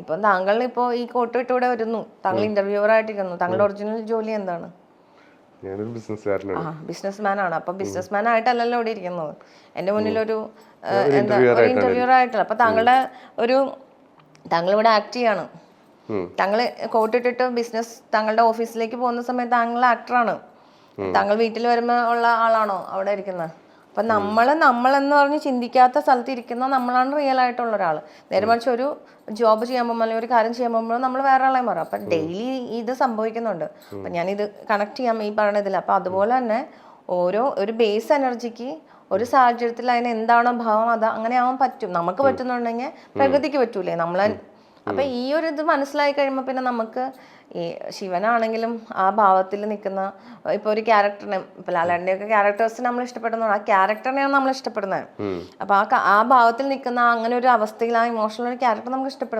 ഇപ്പം താങ്കൾ ഇപ്പോൾ ഈ കോട്ട് ഇട്ടൂടെ വരുന്നു, താങ്കൾ ഇന്റർവ്യൂവർ ആയിട്ടിരുന്നു, താങ്കളുടെ ഒറിജിനൽ ജോലി എന്താണ്? ഞാനൊരു ബിസിനസ്സുകാരനാണ്. ബിസിനസ്മാൻ ആണ്. അപ്പൊ ബിസിനസ്മാൻ ആയിട്ടല്ലല്ലോ ഇവിടെ ഇരിക്കുന്നത്. എൻ്റെ മുന്നിലൊരു എന്താ ഇന്റർവ്യൂവർ ഒരു ആയിട്ടാണ്. ഇന്റർവ്യൂവർ ആയിട്ടല്ല. അപ്പൊ താങ്കളുടെ ഒരു താങ്കൾ ഇവിടെ ആക്ട് ചെയ്യാണ്. താങ്കൾ കോട്ടിട്ടിട്ട് താങ്കളുടെ ഓഫീസിലേക്ക് പോകുന്ന സമയത്ത് താങ്കൾ ആക്ടറാണ്. താങ്കൾ വീട്ടിൽ വരുമ്പോൾ ഉള്ള ആളാണോ അവിടെ ഇരിക്കുന്നത്? അപ്പൊ നമ്മളെന്ന് പറഞ്ഞ് ചിന്തിക്കാത്ത സ്ഥലത്ത് ഇരിക്കുന്ന നമ്മളാണ് റിയൽ ആയിട്ടുള്ള ഒരാൾ. നേരെ മറിച്ച് ഒരു ജോബ് ചെയ്യാൻ പോകുമ്പോൾ അല്ലെങ്കിൽ ഒരു കാര്യം ചെയ്യാൻ പോകുമ്പോൾ നമ്മൾ വേറെ ആളെ മാറും. അപ്പൊ ഡെയിലി ഇത് സംഭവിക്കുന്നുണ്ട്. അപ്പൊ ഞാനിത് കണക്ട് ചെയ്യാം ഈ പറയുന്നതിൽ. അപ്പൊ അതുപോലെ തന്നെ ഒരു ബേസ് എനർജിക്ക് ഒരു സാഹചര്യത്തിൽ അതിന് എന്താണോ ഭാവം അത് അങ്ങനെ ആവാൻ പറ്റും. നമുക്ക് പറ്റുന്നുണ്ടെങ്കിൽ പ്രകൃതിക്ക് പറ്റൂലേ നമ്മളെ. അപ്പൊ ഈ ഒരു ഇത് മനസ്സിലായി കഴിയുമ്പോൾ പിന്നെ നമുക്ക് ഈ ശിവനാണെങ്കിലും ആ ഭാവത്തിൽ നിൽക്കുന്ന ഇപ്പൊ ഒരു ക്യാരക്ടറിനെ, ഇപ്പൊ ലാലേട്ടൻ്റെ ഒക്കെ ക്യാരക്ടേഴ്സിനെ നമ്മൾ ഇഷ്ടപ്പെടുന്ന ആ ക്യാരക്ടറിനെയാണ് നമ്മൾ ഇഷ്ടപ്പെടുന്നത്. അപ്പൊ ആ ഭാവത്തിൽ നിൽക്കുന്ന അങ്ങനെ ഒരു അവസ്ഥയിൽ ആ ഇമോഷണൽ ഒരു ക്യാരക്ടർ നമുക്ക് ഇഷ്ടപ്പെടുന്നത്.